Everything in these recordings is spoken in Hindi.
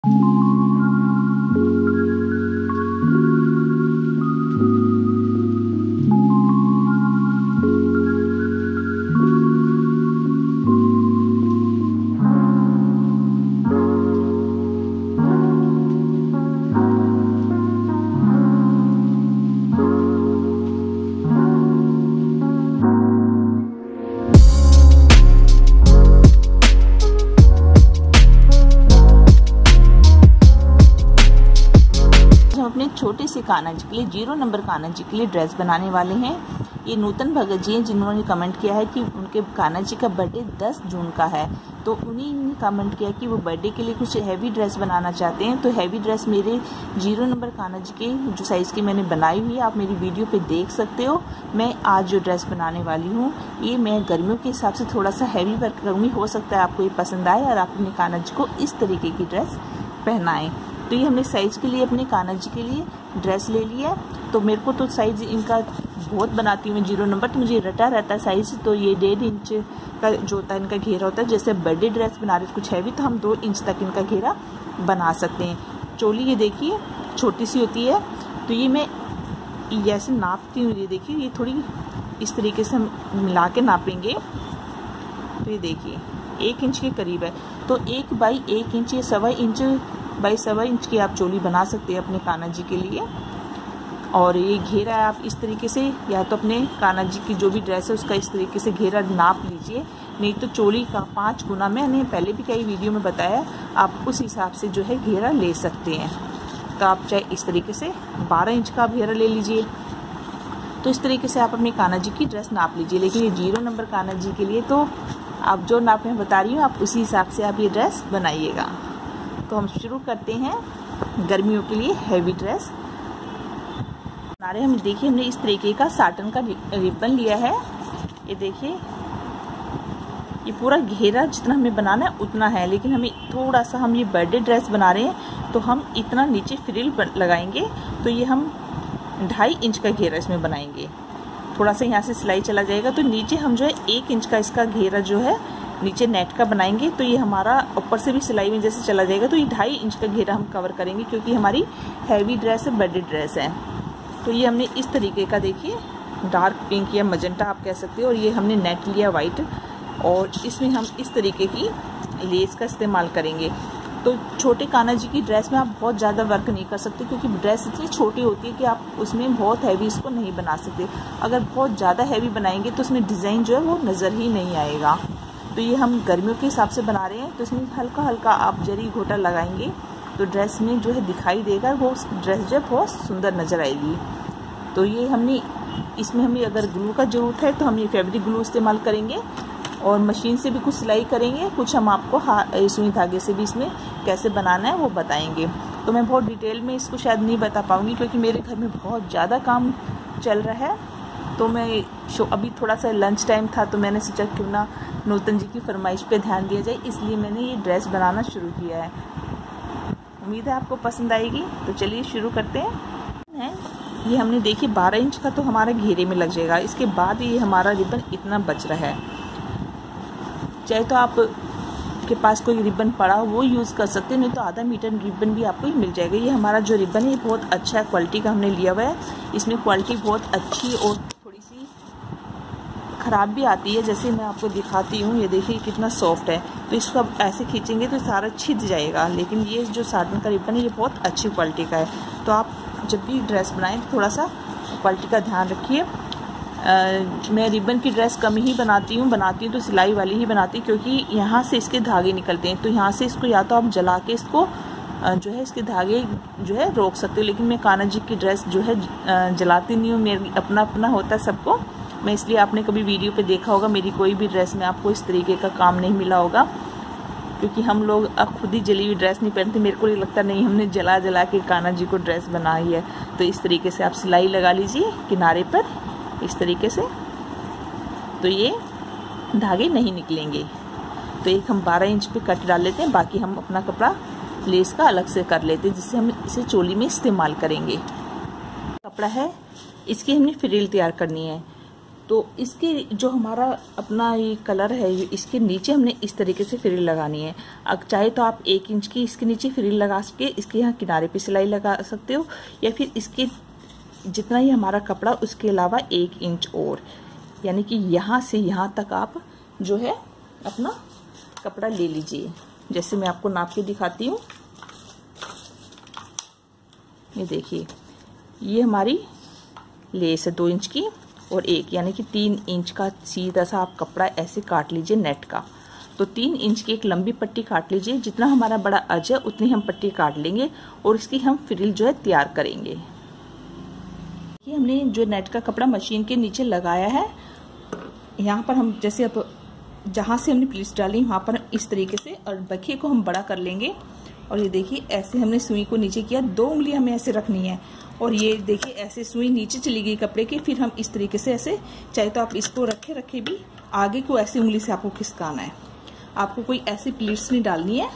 अपने छोटे से कान्हा जी के लिए 0 नंबर कान्हा जी के लिए ड्रेस बनाने वाले हैं। ये नूतन भगत जी हैं जिन्होंने कमेंट किया है कि उनके कान्हा जी का बर्थडे 10 जून का है, तो उन्हीं ने कमेंट किया कि वो बर्थडे के लिए कुछ हैवी ड्रेस बनाना चाहते हैं। तो हैवी ड्रेस मेरे 0 नंबर कान्हा जी के जो साइज़ की मैंने बनाई हुई है, आप मेरी वीडियो पे देख सकते हो। मैं आज जो ड्रेस बनाने वाली हूँ ये मैं गर्मियों के हिसाब से थोड़ा सा हैवी वर्क करूँगी। हो सकता है आपको ये पसंद आए और आप अपने कान्हा जी को इस तरीके की ड्रेस पहनाएं। तो ये हमने साइज़ के लिए अपने कान्हा जी के लिए ड्रेस ले लिया। तो मेरे को तो साइज़ इनका बहुत बनाती हूँ मैं 0 नंबर, तो मुझे रटा रहता है साइज़। तो ये 1.5 इंच का जो होता है इनका घेरा होता है। जैसे बर्थडे ड्रेस बना रहे कुछ हैवी तो हम 2 इंच तक इनका घेरा बना सकते हैं। चोली ये देखिए छोटी सी होती है, तो ये मैं ऐसे नापती हूँ। ये देखिए ये थोड़ी इस तरीके से हम मिला के नापेंगे। तो ये देखिए 1 इंच के करीब है, तो 1 बाई 1 इंच या 1.25 इंच बाई 1.25 इंच की आप चोली बना सकते हैं अपने कान्हा जी के लिए। और ये घेरा है आप इस तरीके से या तो अपने कान्हा जी की जो भी ड्रेस है उसका इस तरीके से घेरा नाप लीजिए, नहीं तो चोली का 5 गुना मैंने पहले भी कई वीडियो में बताया, आप उस हिसाब से जो है घेरा ले सकते हैं। तो आप चाहे इस तरीके से 12 इंच का आप घेरा ले लीजिए। तो इस तरीके से आप अपने कान्हा जी की ड्रेस नाप लीजिए। लेकिन ये 0 नंबर कान्हा जी के लिए तो आप जो नाप में बता रही हूँ आप उसी हिसाब से आप ये ड्रेस बनाइएगा। तो हम शुरू करते हैं गर्मियों के लिए हैवी ड्रेस बना रहे हैं। हम देखिए हमने इस तरीके का साटन का रिबन लिया है। ये देखिए ये पूरा घेरा जितना हमें बनाना है उतना है, लेकिन हमें थोड़ा सा हम ये बर्थडे ड्रेस बना रहे हैं तो हम इतना नीचे फ्रिल लगाएंगे। तो ये हम 2.5 इंच का घेरा इसमें बनाएंगे। थोड़ा सा यहाँ से सिलाई चला जाएगा तो नीचे हम जो है 1 इंच का इसका घेरा जो है नीचे नेट का बनाएंगे। तो ये हमारा ऊपर से भी सिलाई में जैसे चला जाएगा तो ये 2.5 इंच का घेरा हम कवर करेंगे, क्योंकि हमारी हैवी ड्रेस है, बर्थडे ड्रेस है। तो ये हमने इस तरीके का देखिए डार्क पिंक या मजेंटा आप कह सकते हो, और ये हमने नेट लिया वाइट, और इसमें हम इस तरीके की लेस का इस्तेमाल करेंगे। तो छोटे कान्हा जी की ड्रेस में आप बहुत ज़्यादा वर्क नहीं कर सकते, क्योंकि ड्रेस इतनी छोटी होती है कि आप उसमें बहुत हैवी इसको नहीं बना सकते। अगर बहुत ज़्यादा हैवी बनाएंगे तो उसमें डिज़ाइन जो है वो नज़र ही नहीं आएगा। तो ये हम गर्मियों के हिसाब से बना रहे हैं, तो इसमें हल्का हल्का आप जरी घोटा लगाएंगे तो ड्रेस में जो है दिखाई देगा, वो ड्रेस जो है बहुत सुंदर नज़र आएगी। तो ये हमने इसमें हमें अगर ग्लू का ज़रूरत है तो हम ये फैब्रिक ग्लू इस्तेमाल करेंगे, और मशीन से भी कुछ सिलाई करेंगे, कुछ हम आपको सुई धागे से भी इसमें कैसे बनाना है वो बताएंगे। तो मैं बहुत डिटेल में इसको शायद नहीं बता पाऊँगी, क्योंकि मेरे घर में बहुत ज़्यादा काम चल रहा है। तो मैं अभी थोड़ा सा लंच टाइम था तो मैंने सोचा क्यों ना नूतन जी की फरमाइश पे ध्यान दिया जाए, इसलिए मैंने ये ड्रेस बनाना शुरू किया है। उम्मीद है आपको पसंद आएगी। तो चलिए शुरू करते हैं। ये हमने देखिए 12 इंच का तो हमारा घेरे में लग जाएगा। इसके बाद ये हमारा रिबन इतना बच रहा है, चाहे तो आप के पास कोई रिबन पड़ा हो वो यूज़ कर सकते हैं, नहीं तो आधा मीटर रिबन भी आपको मिल जाएगा। ये हमारा जो रिबन है ये बहुत अच्छा क्वालिटी का हमने लिया हुआ है। इसमें क्वालिटी बहुत अच्छी और थोड़ी सी ख़राब भी आती है, जैसे मैं आपको दिखाती हूँ। ये देखिए कितना सॉफ्ट है, तो इसको अब ऐसे खींचेंगे तो सारा छिद जाएगा। लेकिन ये जो साटन का रिबन है ये बहुत अच्छी क्वालिटी का है। तो आप जब भी ड्रेस बनाएं तो थोड़ा सा क्वालिटी का ध्यान रखिए। मैं रिबन की ड्रेस कम ही बनाती हूँ तो सिलाई वाली ही बनाती हूँ, क्योंकि यहाँ से इसके धागे निकलते हैं। तो यहाँ से इसको या तो आप जला के इसको जो है इसके धागे जो है रोक सकते हो, लेकिन मैं कान्हा जी की ड्रेस जो है जलाती नहीं हूँ। मेरी अपना अपना होता है सबको, मैं इसलिए आपने कभी वीडियो पे देखा होगा मेरी कोई भी ड्रेस में आपको इस तरीके का काम नहीं मिला होगा, क्योंकि हम लोग अब खुद ही जली हुई ड्रेस नहीं पहनते। मेरे को ये लगता नहीं हमने जला जला के कान्हा जी को ड्रेस बनाई है। तो इस तरीके से आप सिलाई लगा लीजिए किनारे पर इस तरीके से, तो ये धागे नहीं निकलेंगे। तो एक हम 12 इंच पे कट डाल लेते हैं, बाकी हम अपना कपड़ा लेस का अलग से कर लेते हैं, जिससे हम इसे चोली में इस्तेमाल करेंगे। कपड़ा है इसकी हमने फ्रिल तैयार करनी है। तो इसके जो हमारा अपना ये कलर है, इसके नीचे हमने इस तरीके से फ्रिल लगानी है। अब चाहे तो आप 1 इंच की इसके नीचे फ्रिल लगा सके, इसके यहाँ किनारे पे सिलाई लगा सकते हो, या फिर इसके जितना ही हमारा कपड़ा उसके अलावा 1 इंच और, यानी कि यहाँ से यहाँ तक आप जो है अपना कपड़ा ले लीजिए। जैसे मैं आपको नाप के दिखाती हूँ, ये देखिए, ये हमारी लेस है 2 इंच की और 1 यानी कि 3 इंच का सीधा सा आप कपड़ा ऐसे काट लीजिए नेट का। तो 3 इंच की एक लंबी पट्टी काट लीजिए, जितना हमारा बड़ा अज है उतनी हम पट्टी काट लेंगे और इसकी हम फ्रिल जो है तैयार करेंगे। ये हमने जो नेट का कपड़ा मशीन के नीचे लगाया है, यहाँ पर हम जैसे अब जहाँ से हमने प्लीट्स डाली वहाँ पर इस तरीके से, और बखिए को हम बड़ा कर लेंगे। और ये देखिए ऐसे हमने सुई को नीचे किया, 2 उंगली हमें ऐसे रखनी है, और ये देखिए ऐसे सुई नीचे चली गई कपड़े की। फिर हम इस तरीके से ऐसे, चाहे तो आप इसको रखे भी, आगे को ऐसी उंगली से आपको खिसकाना है। आपको कोई ऐसी प्लीट्स नहीं डालनी है,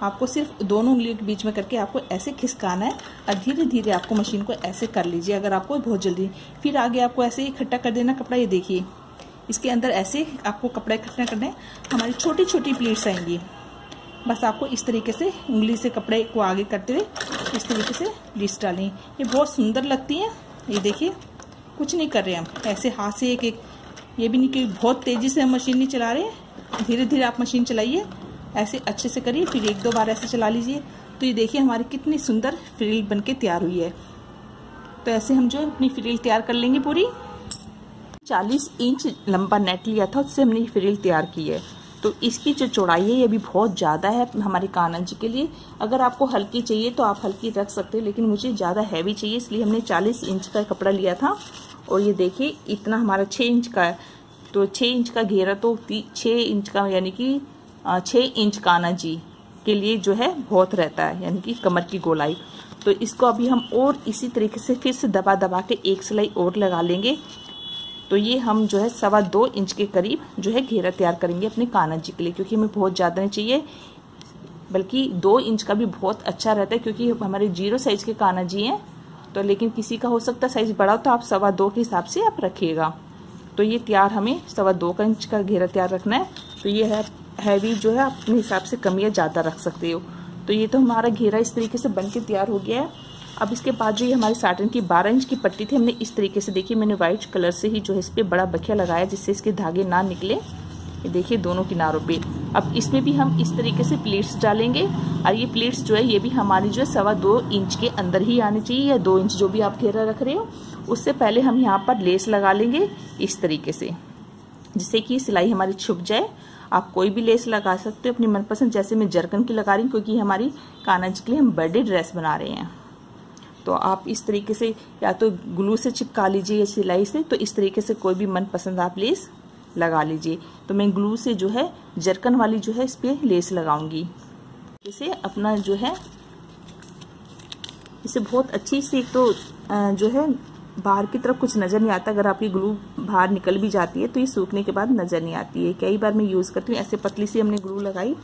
आपको सिर्फ दोनों उंगलियों के बीच में करके आपको ऐसे खिसकाना है, और धीरे धीरे आपको मशीन को ऐसे कर लीजिए अगर आपको बहुत जल्दी। फिर आगे आपको ऐसे ही इकट्ठा कर देना कपड़ा। ये देखिए इसके अंदर ऐसे आपको कपड़ा इकट्ठा करना है। हमारी छोटी छोटी प्लीट्स आएंगी, बस आपको इस तरीके से उंगली से कपड़े को आगे करते हुए इस तरीके से प्लीट्स डालें। ये बहुत सुंदर लगती है। ये देखिए कुछ नहीं कर रहे हम, ऐसे हाथ से एक एक, ये भी नहीं कि बहुत तेजी से हम मशीन नहीं चला रहे, धीरे धीरे आप मशीन चलाइए, ऐसे अच्छे से करिए, फिर 1-2 बार ऐसे चला लीजिए। तो ये देखिए हमारी कितनी सुंदर फ्रिल बनके तैयार हुई है। तो ऐसे हम जो अपनी फ्रिल तैयार कर लेंगे पूरी। 40 इंच लंबा नेट लिया था, उससे हमने फ्रिल तैयार की है। तो इसकी जो चौड़ाई है ये भी बहुत ज़्यादा है हमारे कान्हा जी के लिए। अगर आपको हल्की चाहिए तो आप हल्की रख सकते हो, लेकिन मुझे ज़्यादा हैवी चाहिए, इसलिए हमने 40 इंच का कपड़ा लिया था। और ये देखिए इतना हमारा 6 इंच का है, तो 6 इंच का घेरा, तो 6 इंच का यानी कि 6 इंच कान्हा जी के लिए जो है बहुत रहता है, यानी कि कमर की गोलाई। तो इसको अभी हम और इसी तरीके से फिर से दबा दबा के एक सिलाई और लगा लेंगे। तो ये हम जो है 2.25 इंच के करीब जो है घेरा तैयार करेंगे अपने कान्हा जी के लिए, क्योंकि हमें बहुत ज़्यादा नहीं चाहिए, बल्कि 2 इंच का भी बहुत अच्छा रहता है, क्योंकि हमारे 0 साइज के कान्हा जी हैं। तो लेकिन किसी का हो सकता है साइज बड़ा, तो आप 2.25 के हिसाब से आप रखिएगा। तो ये तैयार हमें 2.25 इंच का घेरा तैयार रखना है। तो ये है हैवी जो है आप अपने हिसाब से कम या ज़्यादा रख सकते हो। तो ये तो हमारा घेरा इस तरीके से बन के तैयार हो गया है। अब इसके बाद जो ये हमारी साटन की 12 इंच की पट्टी थी, हमने इस तरीके से, देखिए मैंने व्हाइट कलर से ही जो है इस पर बड़ा बखिया लगाया, जिससे इसके धागे ना निकले। ये देखिए दोनों किनारों पे। अब इसमें भी हम इस तरीके से प्लीट्स डालेंगे, और ये प्लीट्स जो है ये भी हमारी जो है 2.25 इंच के अंदर ही आनी चाहिए, या 2 इंच जो भी आप घेरा रख रहे हो। उससे पहले हम यहाँ पर लेस लगा लेंगे इस तरीके से, जिससे कि सिलाई हमारी छुप जाए। आप कोई भी लेस लगा सकते हो अपनी मनपसंद, जैसे मैं जरकन की लगा रही हूँ, क्योंकि हमारी कान्हा जी के लिए हम बर्थडे ड्रेस बना रहे हैं। तो आप इस तरीके से या तो ग्लू से चिपका लीजिए या सिलाई से, तो इस तरीके से कोई भी मनपसंद आप लेस लगा लीजिए। तो मैं ग्लू से जो है जरकन वाली जो है इस पे लेस लगाऊंगी। इसे अपना जो है इसे बहुत अच्छी से, एक तो जो है बाहर की तरफ कुछ नज़र नहीं आता। अगर आपकी ग्लू बाहर निकल भी जाती है तो ये सूखने के बाद नज़र नहीं आती है। कई बार मैं यूज़ करती हूँ। ऐसे पतली सी हमने ग्लू लगाई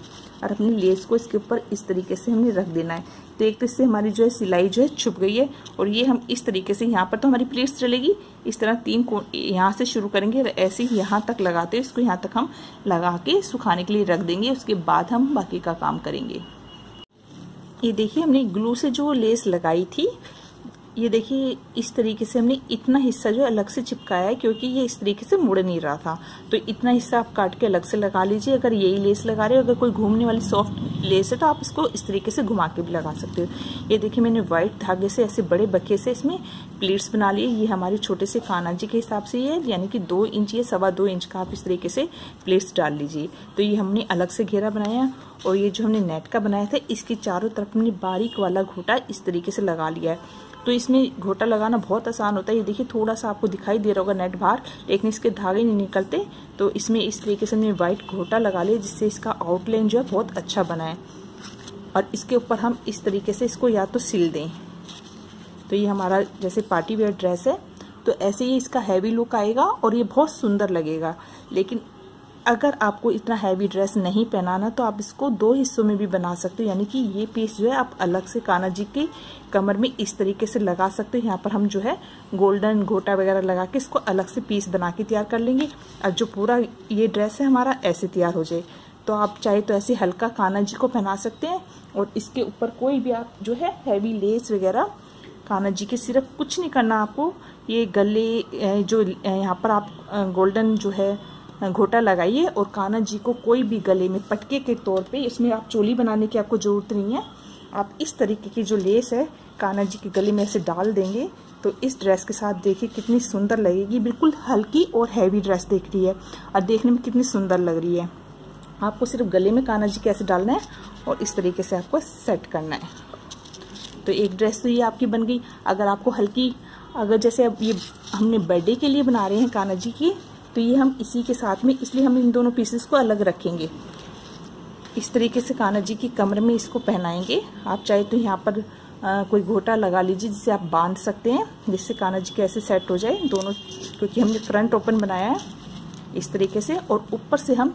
और अपनी लेस को इसके ऊपर इस तरीके से हमने रख देना है। तो एक तो इससे हमारी जो है सिलाई जो है छुप गई है। और ये हम इस तरीके से यहाँ पर तो हमारी प्लेट्स चलेगी, इस तरह 3 कोण यहाँ से शुरू करेंगे, ऐसे ही यहाँ तक लगाते हैं। इसको यहाँ तक हम लगा के सुखाने के लिए रख देंगे, उसके बाद हम बाकी का काम करेंगे। ये देखिए हमने ग्लू से जो लेस लगाई थी, ये देखिए इस तरीके से हमने इतना हिस्सा जो अलग से चिपकाया है, क्योंकि ये इस तरीके से मुड़ नहीं रहा था। तो इतना हिस्सा आप काट के अलग से लगा लीजिए। अगर यही लेस लगा रहे हो, अगर कोई घूमने वाली सॉफ्ट लेस है तो आप इसको इस तरीके से घुमा के भी लगा सकते हो। ये देखिए मैंने व्हाइट धागे से ऐसे बड़े बखे से इसमें प्लीट्स बना लिए। ये हमारे छोटे से कान्हा जी के हिसाब से है, यानी कि 2 इंच या 2.25 इंच का आप इस तरीके से प्लीट्स डाल लीजिए। तो ये हमने अलग से घेरा बनाया। और ये जो हमने नेट का बनाया था, इसके चारों तरफ हमने बारीक वाला घोटा इस तरीके से लगा लिया है। तो इसमें घोटा लगाना बहुत आसान होता है। ये देखिए थोड़ा सा आपको दिखाई दे रहा होगा नेट बाहर, लेकिन इसके धागे नहीं निकलते। तो इसमें इस तरीके से हमने व्हाइट घोटा लगा लिया, जिससे इसका आउटलाइन जो है बहुत अच्छा बना है। और इसके ऊपर हम इस तरीके से इसको या तो सिल दें। तो ये हमारा जैसे पार्टी वेयर ड्रेस है, तो ऐसे ही इसका हैवी लुक आएगा और ये बहुत सुंदर लगेगा। लेकिन अगर आपको इतना हैवी ड्रेस नहीं पहनाना तो आप इसको 2 हिस्सों में भी बना सकते हो, यानी कि ये पीस जो है आप अलग से कान्हा जी के कमर में इस तरीके से लगा सकते हो। यहाँ पर हम जो है गोल्डन गोटा वगैरह लगा के इसको अलग से पीस बना के तैयार कर लेंगे। और जो पूरा ये ड्रेस है हमारा ऐसे तैयार हो जाए, तो आप चाहे तो ऐसे हल्का कान्हा जी को पहना सकते हैं और इसके ऊपर कोई भी आप जो है हैवी लेस वगैरह कान्हा जी के सिर्फ कुछ नहीं करना आपको। ये गले जो यहाँ पर आप गोल्डन जो है घोटा लगाइए और कान्हा जी को कोई भी गले में पटके के तौर पे, इसमें आप चोली बनाने की आपको जरूरत नहीं है। आप इस तरीके की जो लेस है कान्हा जी के गले में ऐसे डाल देंगे तो इस ड्रेस के साथ देखिए कितनी सुंदर लगेगी। बिल्कुल हल्की और हैवी ड्रेस दिख रही है और देखने में कितनी सुंदर लग रही है। आपको सिर्फ गले में कान्हा जी कैसे डालना है और इस तरीके से आपको सेट करना है। तो एक ड्रेस तो ये आपकी बन गई। अगर आपको हल्की, अगर जैसे अब ये हमने बर्थडे के लिए बना रहे हैं कान्हा जी की, तो ये हम इसी के साथ में, इसलिए हम इन दोनों पीसेस को अलग रखेंगे। इस तरीके से कान्हा जी की कमर में इसको पहनाएंगे। आप चाहे तो यहाँ पर कोई घोटा लगा लीजिए जिससे आप बांध सकते हैं, जिससे कान्हा जी कैसे सेट हो जाए दोनों, क्योंकि हमने फ्रंट ओपन बनाया है इस तरीके से। और ऊपर से हम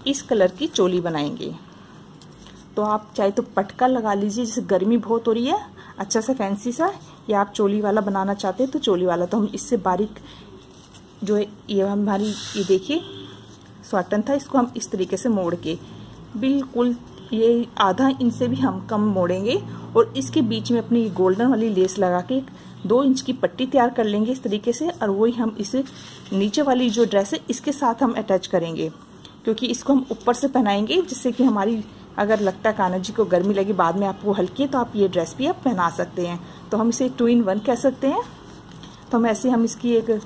इस कलर की चोली बनाएंगे। तो आप चाहे तो पटका लगा लीजिए, जैसे गर्मी बहुत हो रही है अच्छा सा फैंसी सा, या आप चोली वाला बनाना चाहते हैं तो चोली वाला। तो हम इससे बारीक जो है ये हमारी, ये देखिए स्वाटन था, इसको हम इस तरीके से मोड़ के बिल्कुल ये आधा इंच से भी हम कम मोड़ेंगे और इसके बीच में अपनी गोल्डन वाली लेस लगा के 2 इंच की पट्टी तैयार कर लेंगे इस तरीके से। और वही हम इसे नीचे वाली जो ड्रेस है इसके साथ हम अटैच करेंगे, क्योंकि इसको हम ऊपर से पहनाएंगे, जिससे कि हमारी अगर लगता है कान्हा जी को गर्मी लगी बाद में आपको हल्की है तो आप ये ड्रेस भी आप पहना सकते हैं। तो हम इसे 2 in 1 कह सकते हैं। तो हम ऐसे हम इसकी एक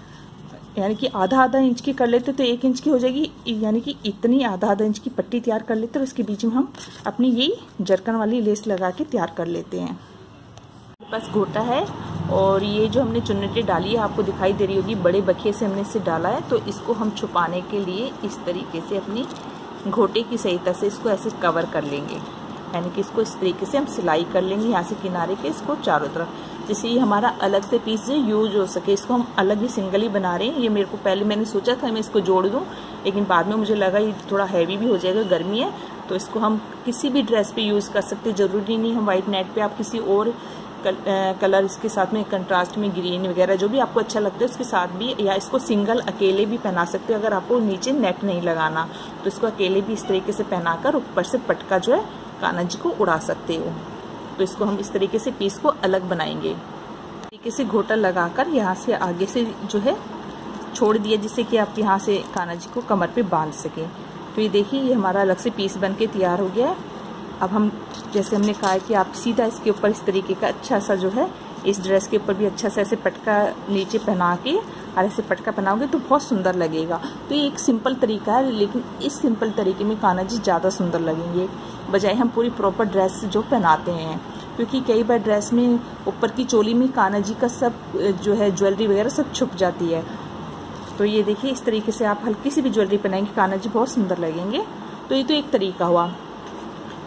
यानी कि आधा इंच की कर लेते तो 1 इंच की हो जाएगी, यानी कि इतनी आधा इंच की पट्टी तैयार कर लेते और इसके बीच में हम अपनी यही जरकन वाली लेस लगा के तैयार कर लेते हैं। बस घोटा है और ये जो हमने चुन्नटी डाली है आपको दिखाई दे रही होगी, बड़े बखिए से हमने इसे डाला है। तो इसको हम छुपाने के लिए इस तरीके से अपनी घोटे की सहायता से इसको ऐसे कवर कर लेंगे, यानी कि इसको इस तरीके से हम सिलाई कर लेंगे यहाँ से किनारे के इसको चारों तरफ, जिससे ये हमारा अलग से पीस जो यूज हो सके। इसको हम अलग ही सिंगल ही बना रहे हैं। ये मेरे को पहले मैंने सोचा था मैं इसको जोड़ दूं, लेकिन बाद में मुझे लगा ये थोड़ा हैवी भी हो जाएगा, गर्मी है। तो इसको हम किसी भी ड्रेस पे यूज़ कर सकते हैं, ज़रूरी नहीं हम वाइट नेट पे, आप किसी और कलर इसके साथ में कंट्रास्ट में ग्रीन वगैरह जो भी आपको अच्छा लगता है उसके साथ भी, या इसको सिंगल अकेले भी पहना सकते हो। अगर आपको नीचे नेट नहीं लगाना तो इसको अकेले भी इस तरीके से पहनाकर ऊपर से पटका जो है कान्हा जी को उड़ा सकते हो। तो इसको हम इस तरीके से पीस को अलग बनाएंगे। तरीके से घोटा लगाकर यहाँ से आगे से जो है छोड़ दिया, जिससे कि आप यहाँ से कान्हा जी को कमर पे बांध सकें। तो ये देखिए ये हमारा अलग से पीस बन के तैयार हो गया है। अब हम जैसे हमने कहा कि आप सीधा इसके ऊपर इस तरीके का अच्छा सा जो है इस ड्रेस के ऊपर भी अच्छा सा ऐसे पटका नीचे पहना के और ऐसे पटका पहनाओगे तो बहुत सुंदर लगेगा। तो ये एक सिंपल तरीका है, लेकिन इस सिंपल तरीके में कान्हा जी ज़्यादा सुंदर लगेंगे बजाय हम पूरी प्रॉपर ड्रेस जो पहनाते हैं। क्योंकि कई बार ड्रेस में ऊपर की चोली में कान्हा जी का सब जो है ज्वेलरी वगैरह सब छुप जाती है। तो ये देखिए इस तरीके से आप हल्की सी भी ज्वेलरी पहनाएंगे कान्हा जी बहुत सुंदर लगेंगे। तो ये तो एक तरीका हुआ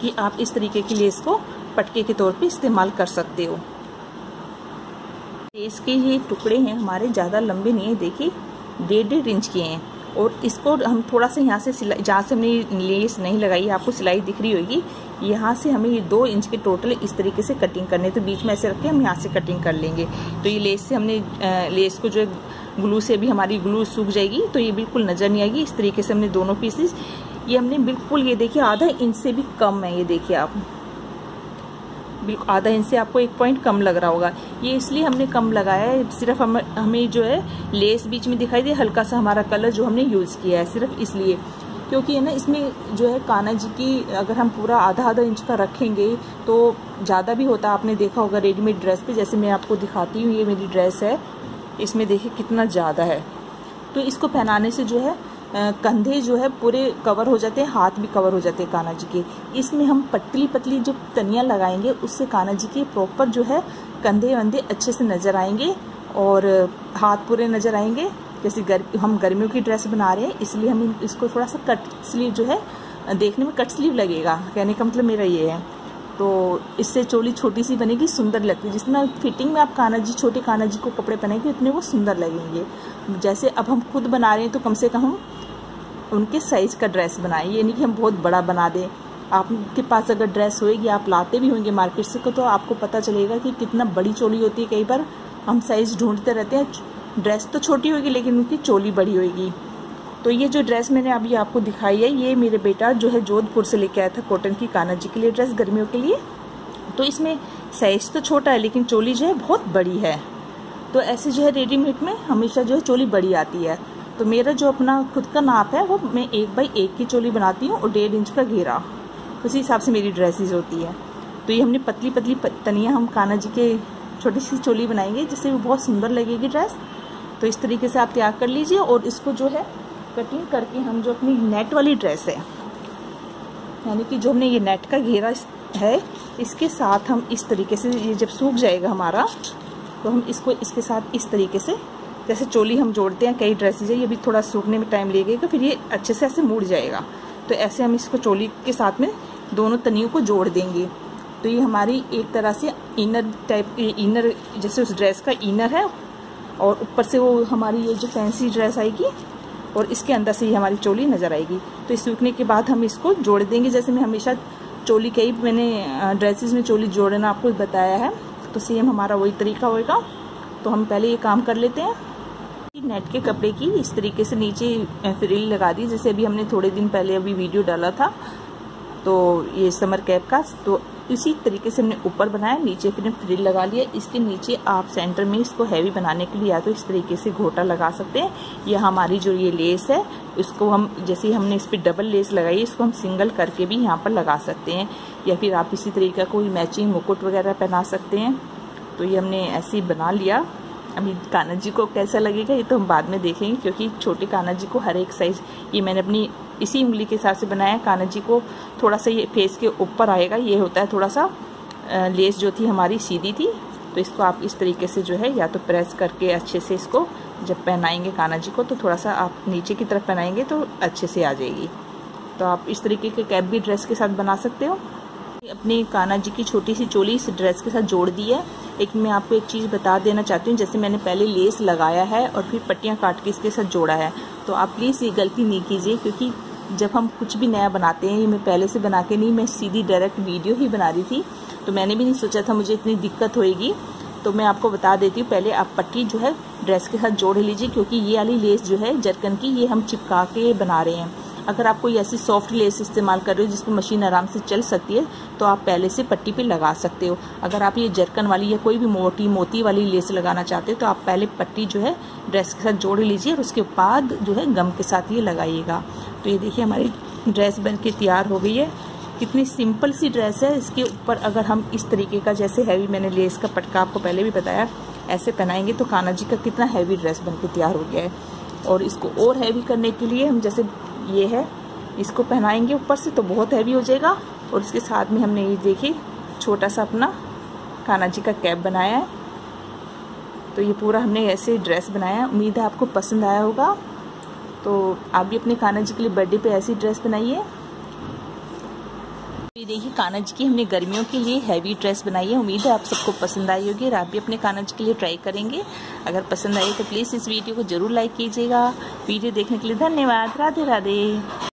कि आप इस तरीके की लेस को पटके के तौर पे इस्तेमाल कर सकते हो। लेस के ये टुकड़े हैं हमारे ज़्यादा लंबे नहीं है, देखिए 1.5 इंच के हैं। और इसको हम थोड़ा सा यहाँ से सिलाई, जहाँ से हमने लेस नहीं लगाई आपको सिलाई दिख रही होगी, यहाँ से हमें ये 2 इंच के टोटल इस तरीके से कटिंग करने। तो बीच में ऐसे रख के हम यहाँ से कटिंग कर लेंगे। तो ये लेस से हमने लेस को जो है ग्लू से भी हमारी ग्लू सूख जाएगी, तो ये बिल्कुल नज़र नहीं आएगी। इस तरीके से हमने दोनों पीसेस, ये हमने बिल्कुल ये देखिए आधा इंच से भी कम है, ये देखिए आप बिल्कुल आधा इंच से आपको 1 पॉइंट कम लग रहा होगा। ये इसलिए हमने कम लगाया है, सिर्फ हमें जो है लेस बीच में दिखाई दे हल्का सा हमारा कलर जो हमने यूज़ किया है, सिर्फ इसलिए। क्योंकि है ना इसमें जो है कान्हा जी की अगर हम पूरा आधा इंच का रखेंगे तो ज़्यादा भी होता है। आपने देखा होगा रेडीमेड ड्रेस पे, जैसे मैं आपको दिखाती हूँ, ये मेरी ड्रेस है, इसमें देखिए कितना ज़्यादा है। तो इसको पहनाने से जो है कंधे जो है पूरे कवर हो जाते हैं, हाथ भी कवर हो जाते हैं कान्हा जी के। इसमें हम पतली पतली जो तनियाँ लगाएंगे उससे कान्हा जी के प्रॉपर जो है कंधे वंधे अच्छे से नज़र आएंगे और हाथ पूरे नज़र आएंगे। जैसे हम गर्मियों की ड्रेस बना रहे हैं इसलिए हम इसको थोड़ा सा कट स्लीव जो है देखने में कट स्लीव लगेगा, कहने का मतलब मेरा ये है। तो इससे चोली छोटी सी बनेगी, सुंदर लगती है। जितना फिटिंग में आप कान्हा जी छोटे कान्हा जी को कपड़े पहनेंगे उतने वो सुंदर लगेंगे। जैसे अब हम खुद बना रहे हैं तो कम से कम हम उनके साइज़ का ड्रेस बनाएं। ये नहीं कि हम बहुत बड़ा बना दें। आपके पास अगर ड्रेस होएगी, आप लाते भी होंगे मार्केट से, तो आपको पता चलेगा कि कितना बड़ी चोली होती है। कई बार हम साइज़ ढूंढते रहते हैं, ड्रेस तो छोटी होगी लेकिन उनकी चोली बड़ी होगी। तो ये जो ड्रेस मैंने अभी आपको दिखाई है, ये मेरे बेटा जो है जोधपुर से लेके आया था कॉटन की कान्हा जी के लिए ड्रेस गर्मियों के लिए। तो इसमें साइज़ तो छोटा है लेकिन चोली जो है बहुत बड़ी है। तो ऐसे जो है रेडीमेड में हमेशा जो है चोली बड़ी आती है। तो मेरा जो अपना खुद का नाप है वो मैं 1 बाई 1 की चोली बनाती हूँ और 1.5 इंच का घेरा, उसी हिसाब से मेरी ड्रेसेस होती है। तो ये हमने पतली पतली तनिया हम कान्हा जी के छोटी सी चोली बनाएंगे जिससे वो बहुत सुंदर लगेगी ड्रेस। तो इस तरीके से आप तैयार कर लीजिए और इसको जो है कटिंग करके हम जो अपनी नेट वाली ड्रेस है, यानी कि जो हमने ये नेट का घेरा है, इसके साथ हम इस तरीके से, ये जब सूख जाएगा हमारा तो हम इसको इसके साथ इस तरीके से, जैसे चोली हम जोड़ते हैं कई ड्रेसेज है, ये भी थोड़ा सूखने में टाइम लगेगा, फिर ये अच्छे से ऐसे मुड़ जाएगा। तो ऐसे हम इसको चोली के साथ में दोनों तनियों को जोड़ देंगे। तो ये हमारी एक तरह से इनर टाइप, इनर जैसे उस ड्रेस का इनर है और ऊपर से वो हमारी ये जो फैंसी ड्रेस आएगी और इसके अंदर से ही हमारी चोली नज़र आएगी। तो इस सूखने के बाद हम इसको जोड़ देंगे। जैसे मैं हमेशा चोली कई मैंने ड्रेसेस में चोली जोड़ना आपको बताया है, तो सेम हमारा वही तरीका होएगा। तो हम पहले ये काम कर लेते हैं। नेट के कपड़े की इस तरीके से नीचे फ्रिल लगा दी, जैसे अभी हमने थोड़े दिन पहले अभी वीडियो डाला था, तो ये समर कैप का। तो इसी तरीके से हमने ऊपर बनाया, नीचे फिर फ्रिल लगा लिया। इसके नीचे आप सेंटर में इसको हैवी बनाने के लिए या तो इस तरीके से घोटा लगा सकते हैं, या हमारी जो ये लेस है इसको हम, जैसे हमने इस पर डबल लेस लगाई, इसको हम सिंगल करके भी यहाँ पर लगा सकते हैं, या फिर आप इसी तरीके का कोई मैचिंग मुकुट वगैरह पहना सकते हैं। तो ये हमने ऐसे ही बना लिया। अभी कान्हा जी को कैसा लगेगा ये तो हम बाद में देखेंगे, क्योंकि छोटे कान्हा जी को हर एक साइज, ये मैंने अपनी इसी उंगली के हिसाब से बनाया। कान्हा जी को थोड़ा सा ये फेस के ऊपर आएगा, ये होता है थोड़ा सा, लेस जो थी हमारी सीधी थी। तो इसको आप इस तरीके से जो है या तो प्रेस करके अच्छे से इसको जब पहनाएंगे कान्हा जी को, तो थोड़ा सा आप नीचे की तरफ पहनाएंगे तो अच्छे से आ जाएगी। तो आप इस तरीके के कैप भी ड्रेस के साथ बना सकते हो। अपनी कान्हा जी की छोटी सी चोली इस ड्रेस के साथ जोड़ दी है। लेकिन मैं आपको एक चीज़ बता देना चाहती हूँ, जैसे मैंने पहले लेस लगाया है और फिर पट्टियाँ काट के इसके साथ जोड़ा है, तो आप प्लीज़ ये गलती नहीं कीजिए, क्योंकि जब हम कुछ भी नया बनाते हैं, ये मैं पहले से बना के नहीं, मैं सीधी डायरेक्ट वीडियो ही बना रही थी, तो मैंने भी नहीं सोचा था मुझे इतनी दिक्कत होएगी। तो मैं आपको बता देती हूँ, पहले आप पट्टी जो है ड्रेस के साथ जोड़ लीजिए, क्योंकि ये वाली लेस जो है जरकन की, ये हम चिपका के बना रहे हैं। अगर आप कोई ऐसी सॉफ्ट लेस इस्तेमाल कर रहे हो जिसको मशीन आराम से चल सकती है, तो आप पहले से पट्टी पे लगा सकते हो। अगर आप ये जरकन वाली या कोई भी मोटी मोती वाली लेस लगाना चाहते हो, तो आप पहले पट्टी जो है ड्रेस के साथ जोड़ लीजिए और उसके बाद जो है गम के साथ ये लगाइएगा। तो ये देखिए हमारी ड्रेस बन के तैयार हो गई है। कितनी सिंपल सी ड्रेस है। इसके ऊपर अगर हम इस तरीके का, जैसे हैवी मैंने लेस का पटका आपको पहले भी बताया, ऐसे पहनाएंगे तो कान्हा जी का कितना हैवी ड्रेस बन के तैयार हो गया है। और इसको और हैवी करने के लिए हम, जैसे ये है, इसको पहनाएंगे ऊपर से तो बहुत हैवी हो जाएगा। और इसके साथ में हमने ये देखिए छोटा सा अपना कान्हा जी का कैप बनाया है। तो ये पूरा हमने ऐसे ड्रेस बनाया है। उम्मीद है आपको पसंद आया होगा। तो आप भी अपने कान्हा जी के लिए बर्थडे पे ऐसी ड्रेस बनाइए। ये देखिए कान्हा जी की हमने गर्मियों के लिए हैवी ड्रेस बनाई है। उम्मीद है आप सबको पसंद आई होगी और आप भी अपने कान्हा जी के लिए ट्राई करेंगे। अगर पसंद आई तो प्लीज़ इस वीडियो को जरूर लाइक कीजिएगा। वीडियो देखने के लिए धन्यवाद। राधे राधे।